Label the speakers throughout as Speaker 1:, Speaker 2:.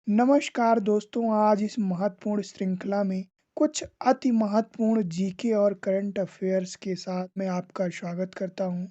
Speaker 1: नमस्कार दोस्तों, आज इस महत्वपूर्ण श्रृंखला में कुछ अति महत्वपूर्ण जीके और करंट अफेयर्स के साथ मैं आपका स्वागत करता हूं।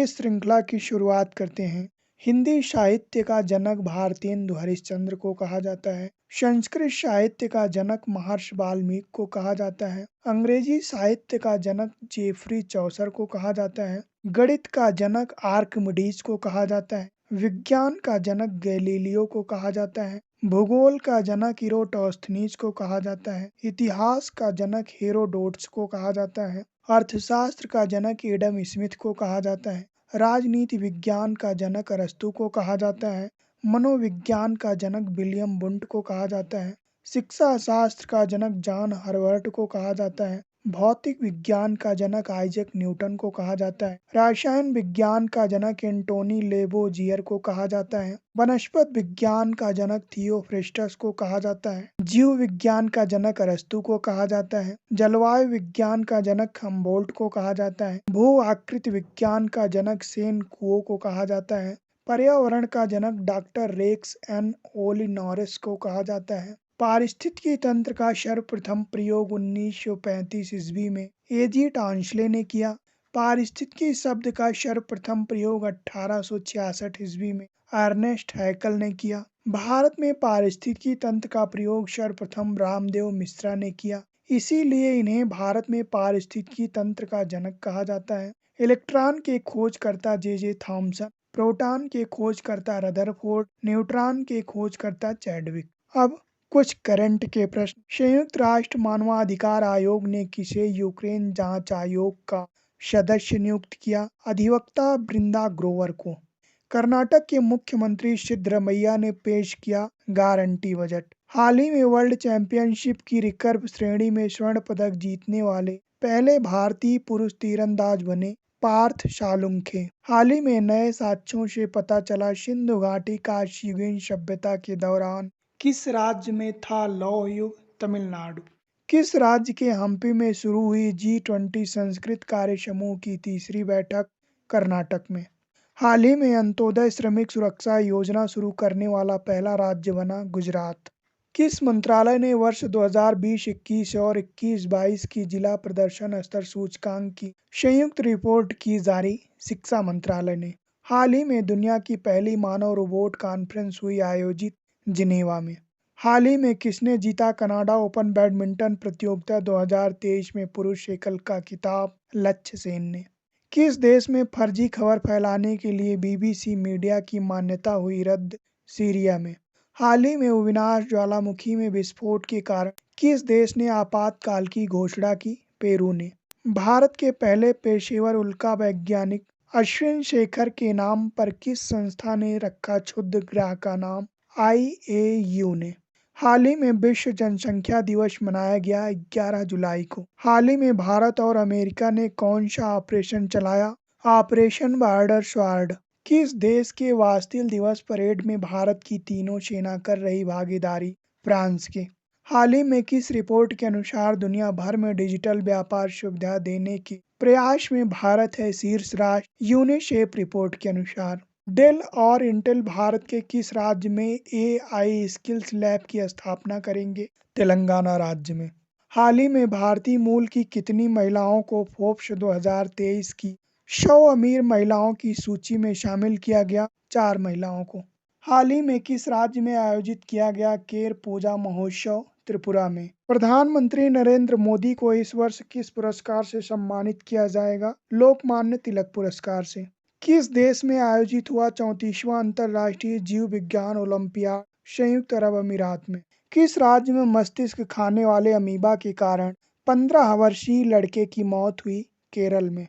Speaker 1: इस श्रृंखला की शुरुआत करते हैं। हिंदी साहित्य का जनक भारतेंदु हरिश्चंद्र को कहा जाता है। संस्कृत साहित्य का जनक महर्षि वाल्मीकि को कहा जाता है। अंग्रेजी साहित्य का जनक जेफरी चौसर को कहा जाता है। गणित का जनक आर्किमिडीज को कहा जाता है। विज्ञान का जनक गैलीलियो को कहा जाता है। भूगोल का जनक इरोटोस्थनीज को कहा जाता है। इतिहास का जनक हेरोडोटस को कहा जाता है। अर्थशास्त्र का जनक एडम स्मिथ को कहा जाता है। राजनीति विज्ञान का जनक अरस्तू को कहा जाता है। मनोविज्ञान का जनक विलियम वुंट को कहा जाता है। शिक्षा शास्त्र का जनक जॉन हर्बर्ट को कहा जाता है। भौतिक विज्ञान का जनक आइजैक न्यूटन को कहा जाता है। रसायन विज्ञान का जनक एंटोनी लेबोजियर को कहा जाता है। वनस्पति विज्ञान का जनक थियोफ्रिस्टस को कहा जाता है। जीव विज्ञान का जनक अरस्तू को कहा जाता है। जलवायु विज्ञान का जनक हम्बोल्ट को कहा जाता है। भू आकृति विज्ञान का जनक सेन कुओ को कहा जाता है। पर्यावरण का जनक डॉक्टर रेक्स एन ओलिनोरस को कहा जाता है। पारिस्थितिकी तंत्र का सर्वप्रथम प्रयोग 1935 ईस्वी में एजी टॉन्सले ने किया। पारिस्थितिकी शब्द का सर्वप्रथम प्रयोग 1866 ईस्वी में अर्नेस्ट हैकल ने किया। भारत में पारिस्थितिकी तंत्र का प्रयोग सर्वप्रथम रामदेव मिश्रा ने किया। इसीलिए इन्हें भारत में पारिस्थितिकी तंत्र का जनक कहा जाता है। इलेक्ट्रॉन के खोजकर्ता जे थॉमसन, प्रोटॉन के खोजकर्ता रदरफोर्ड, न्यूट्रॉन के खोजकर्ता चैडविक। अब कुछ करंट के प्रश्न। संयुक्त राष्ट्र मानवाधिकार आयोग ने किसे यूक्रेन जांच आयोग का सदस्य नियुक्त किया? अधिवक्ता बृंदा ग्रोवर को। कर्नाटक के मुख्यमंत्री सिद्धरमैया ने पेश किया गारंटी बजट। हाल ही में वर्ल्ड चैंपियनशिप की रिकर्व श्रेणी में स्वर्ण पदक जीतने वाले पहले भारतीय पुरुष तीरंदाज बने पार्थ शालुंखे। हाल ही में नए साक्ष्यों से पता चला सिंधु घाटी काशीयुगीन सभ्यता के दौरान किस राज्य में था लौह युग? तमिलनाडु। किस राज्य के हम्पी में शुरू हुई G20 संस्कृत कार्य समूह की तीसरी बैठक? कर्नाटक में। हाल ही में अंत्योदय श्रमिक सुरक्षा योजना शुरू करने वाला पहला राज्य बना गुजरात। किस मंत्रालय ने वर्ष 2020-21 और 21-22 की जिला प्रदर्शन स्तर सूचकांक की संयुक्त रिपोर्ट की जारी? शिक्षा मंत्रालय ने। हाल ही में दुनिया की पहली मानव रोबोट कॉन्फ्रेंस हुई आयोजित जिनेवा में। हाल ही में किसने जीता कनाडा ओपन बैडमिंटन प्रतियोगिता 2023 में पुरुष एकल का खिताब? लक्ष्य सेन ने। किस देश में फर्जी खबर फैलाने के लिए BBC मीडिया की मान्यता हुई रद्द? सीरिया में। हाल ही में विनाश ज्वालामुखी में विस्फोट के कारण किस देश ने आपातकाल की घोषणा की? पेरू ने। भारत के पहले पेशेवर उल्का वैज्ञानिक अश्विन शेखर के नाम पर किस संस्था ने रखा क्षुद्र ग्रह का नाम? IAU ने। हाल ही में विश्व जनसंख्या दिवस मनाया गया 11 जुलाई को। हाल ही में भारत और अमेरिका ने कौन सा ऑपरेशन चलाया? Operation border sword. किस देश के वास्तिल दिवस परेड में भारत की तीनों सेना कर रही भागीदारी? फ्रांस के। हाल ही में किस रिपोर्ट के अनुसार दुनिया भर में डिजिटल व्यापार सुविधा देने के प्रयास में भारत है शीर्ष राष्ट्र? यूनिसेफ रिपोर्ट के अनुसार। डेल और इंटेल भारत के किस राज्य में AI स्किल्स लैब की स्थापना करेंगे? तेलंगाना राज्य में। हाल ही में भारतीय मूल की कितनी महिलाओं को फोर्ब्स 2023 की 100 अमीर महिलाओं की सूची में शामिल किया गया? 4 महिलाओं को। हाल ही में किस राज्य में आयोजित किया गया केर पूजा महोत्सव? त्रिपुरा में। प्रधानमंत्री नरेंद्र मोदी को इस वर्ष किस पुरस्कार से सम्मानित किया जाएगा? लोकमान्य तिलक पुरस्कार से। किस देश में आयोजित हुआ 34वां अंतर्राष्ट्रीय जीव विज्ञान ओलंपियाड? संयुक्त अरब अमीरात में। किस राज्य में मस्तिष्क खाने वाले अमीबा के कारण 15 वर्षीय लड़के की मौत हुई? केरल में।